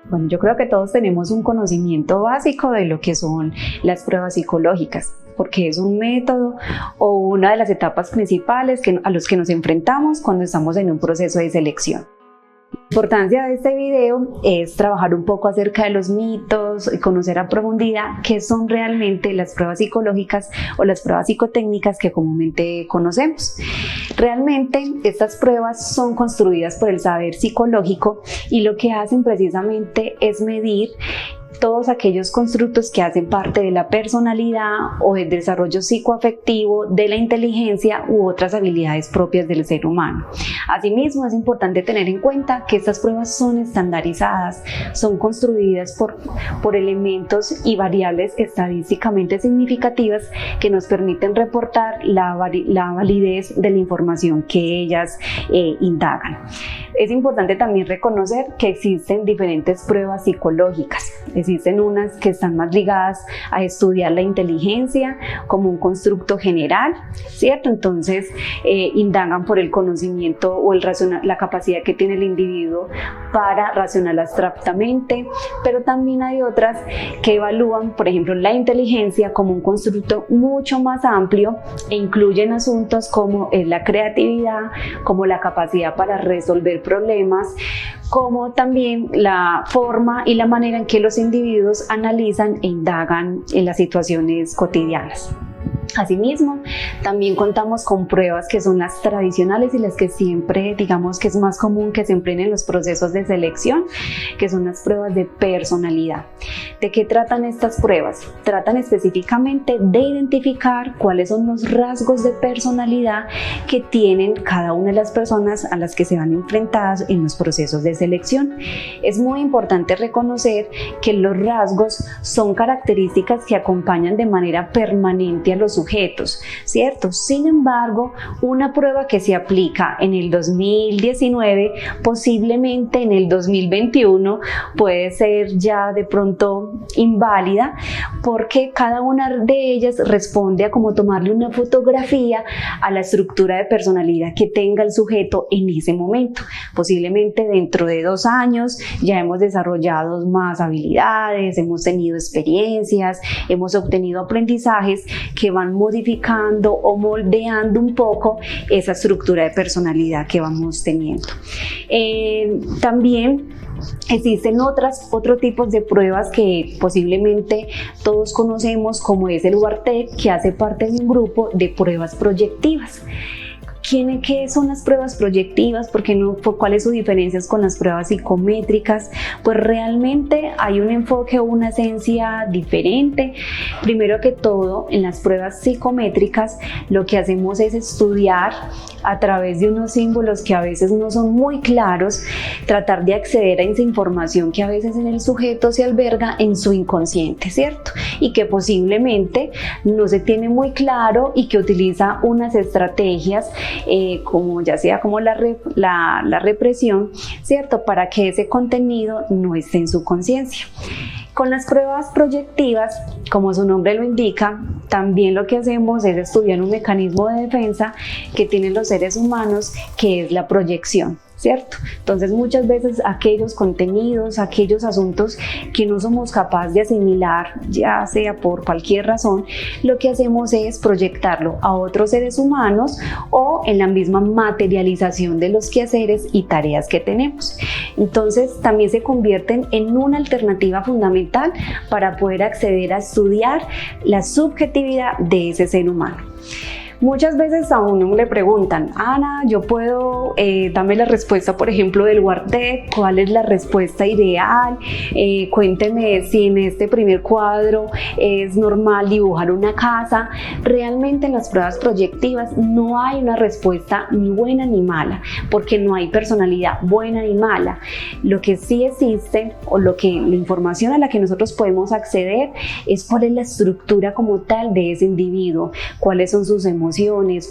Bueno, yo creo que todos tenemos un conocimiento básico de lo que son las pruebas psicológicas, porque es un método o una de las etapas principales a los que nos enfrentamos cuando estamos en un proceso de selección. La importancia de este video es trabajar un poco acerca de los mitos y conocer a profundidad qué son realmente las pruebas psicológicas o las pruebas psicotécnicas que comúnmente conocemos. Realmente estas pruebas son construidas por el saber psicológico y lo que hacen precisamente es medir todos aquellos constructos que hacen parte de la personalidad o del desarrollo psicoafectivo, de la inteligencia u otras habilidades propias del ser humano. Asimismo, es importante tener en cuenta que estas pruebas son estandarizadas, son construidas por elementos y variables estadísticamente significativas que nos permiten reportar la validez de la información que ellas indagan. Es importante también reconocer que existen diferentes pruebas psicológicas. Existen unas que están más ligadas a estudiar la inteligencia como un constructo general, ¿cierto? Entonces indagan por el conocimiento o la capacidad que tiene el individuo para razonar abstractamente, pero también hay otras que evalúan, por ejemplo, la inteligencia como un constructo mucho más amplio e incluyen asuntos como la creatividad, como la capacidad para resolver problemas, como también la forma y la manera en que los individuos analizan e indagan en las situaciones cotidianas. Asimismo, también contamos con pruebas que son las tradicionales y las que siempre, digamos que es más común que se empleen en los procesos de selección, que son las pruebas de personalidad. ¿De qué tratan estas pruebas? Tratan específicamente de identificar cuáles son los rasgos de personalidad que tienen cada una de las personas a las que se van enfrentadas en los procesos de selección. Es muy importante reconocer que los rasgos son características que acompañan de manera permanente a los sujetos, ¿cierto? Sin embargo, una prueba que se aplica en el 2019, posiblemente en el 2021, puede ser ya de pronto inválida, porque cada una de ellas responde a como tomarle una fotografía a la estructura de personalidad que tenga el sujeto en ese momento. Posiblemente dentro de 2 años ya hemos desarrollado más habilidades, hemos tenido experiencias, hemos obtenido aprendizajes que van modificando o moldeando un poco esa estructura de personalidad que vamos teniendo. También existen otros tipos de pruebas que posiblemente todos conocemos, como es el UARTEC, que hace parte de un grupo de pruebas proyectivas. ¿Qué son las pruebas proyectivas? ¿Cuáles son sus diferencias con las pruebas psicométricas? Pues realmente hay un enfoque o una esencia diferente. Primero que todo, en las pruebas psicométricas lo que hacemos es estudiar a través de unos símbolos que a veces no son muy claros, tratar de acceder a esa información que a veces en el sujeto se alberga en su inconsciente, ¿cierto? Y que posiblemente no se tiene muy claro y que utiliza unas estrategias como ya sea como la represión, ¿cierto? Para que ese contenido no esté en su conciencia. Con las pruebas proyectivas, como su nombre lo indica, también lo que hacemos es estudiar un mecanismo de defensa que tienen los seres humanos, que es la proyección, ¿cierto? Entonces muchas veces aquellos contenidos, aquellos asuntos que no somos capaces de asimilar, ya sea por cualquier razón, lo que hacemos es proyectarlo a otros seres humanos o en la misma materialización de los quehaceres y tareas que tenemos. Entonces también se convierten en una alternativa fundamental para poder acceder a estudiar la subjetividad de ese ser humano. Muchas veces a uno le preguntan: Ana, yo puedo, dame la respuesta, por ejemplo, del UARTEC, ¿cuál es la respuesta ideal? Cuénteme si en este primer cuadro es normal dibujar una casa. Realmente en las pruebas proyectivas no hay una respuesta ni buena ni mala, porque no hay personalidad buena ni mala. Lo que sí existe, o la información a la que nosotros podemos acceder, es cuál es la estructura como tal de ese individuo, cuáles son sus emociones,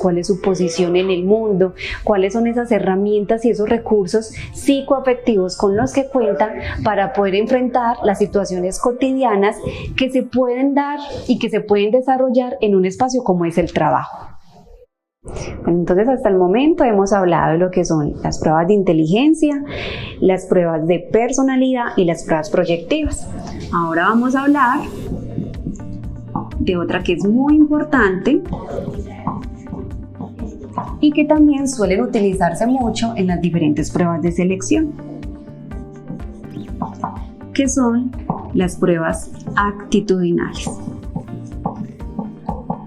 cuál es su posición en el mundo, cuáles son esas herramientas y esos recursos psicoafectivos con los que cuentan para poder enfrentar las situaciones cotidianas que se pueden dar y que se pueden desarrollar en un espacio como es el trabajo. Bueno, entonces hasta el momento hemos hablado de lo que son las pruebas de inteligencia, las pruebas de personalidad y las pruebas proyectivas. Ahora vamos a hablar de otra que es muy importante y que también suelen utilizarse mucho en las diferentes pruebas de selección, que son las pruebas actitudinales.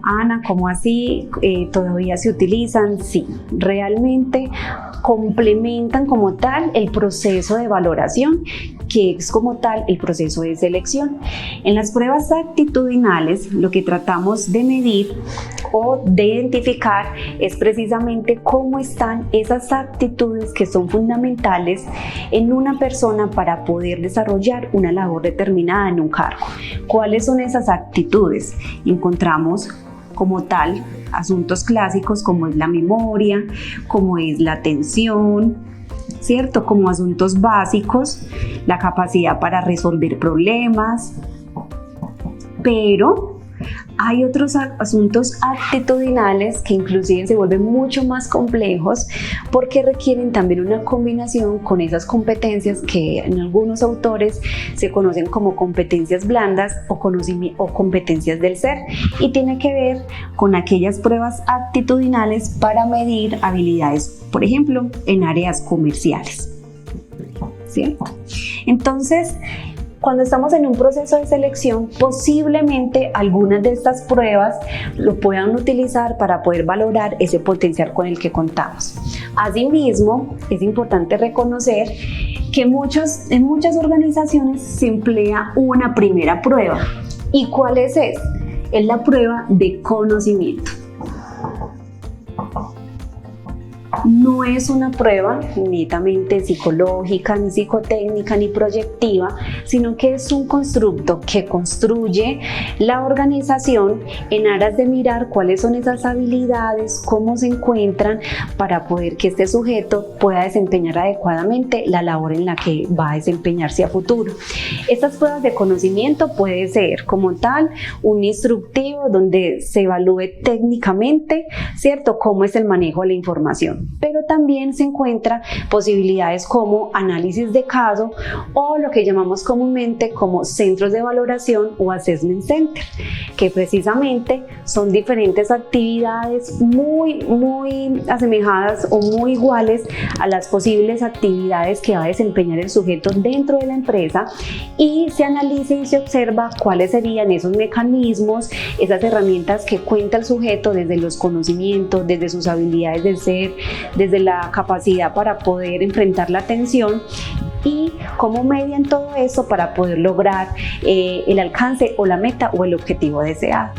Ana, ¿cómo así? ¿Todavía se utilizan? Sí, realmente complementan como tal el proceso de valoración, que es como tal el proceso de selección. En las pruebas actitudinales, lo que tratamos de medir o de identificar es precisamente cómo están esas actitudes que son fundamentales en una persona para poder desarrollar una labor determinada en un cargo. ¿Cuáles son esas actitudes? Encontramos como tal asuntos clásicos como es la memoria, como es la atención, ¿cierto? Como asuntos básicos, la capacidad para resolver problemas, pero hay otros asuntos actitudinales que inclusive se vuelven mucho más complejos porque requieren también una combinación con esas competencias que en algunos autores se conocen como competencias blandas o competencias del ser, y tiene que ver con aquellas pruebas actitudinales para medir habilidades, por ejemplo, en áreas comerciales, ¿cierto? Entonces, cuando estamos en un proceso de selección, posiblemente algunas de estas pruebas lo puedan utilizar para poder valorar ese potencial con el que contamos. Asimismo, es importante reconocer que en muchas organizaciones se emplea una primera prueba. ¿Y cuál es esa? Es la prueba de conocimiento. No es una prueba netamente psicológica, ni psicotécnica, ni proyectiva, sino que es un constructo que construye la organización en aras de mirar cuáles son esas habilidades, cómo se encuentran, para poder que este sujeto pueda desempeñar adecuadamente la labor en la que va a desempeñarse a futuro. Estas pruebas de conocimiento puede ser como tal un instructivo donde se evalúe técnicamente, ¿cierto?, cómo es el manejo de la información. Pero también se encuentran posibilidades como análisis de caso o lo que llamamos comúnmente como centros de valoración o assessment center, que precisamente son diferentes actividades muy asemejadas o muy iguales a las posibles actividades que va a desempeñar el sujeto dentro de la empresa, y se analiza y se observa cuáles serían esos mecanismos, esas herramientas que cuenta el sujeto desde los conocimientos, desde sus habilidades del ser, desde la capacidad para poder enfrentar la tensión, y cómo median todo eso para poder lograr el alcance o la meta o el objetivo deseado.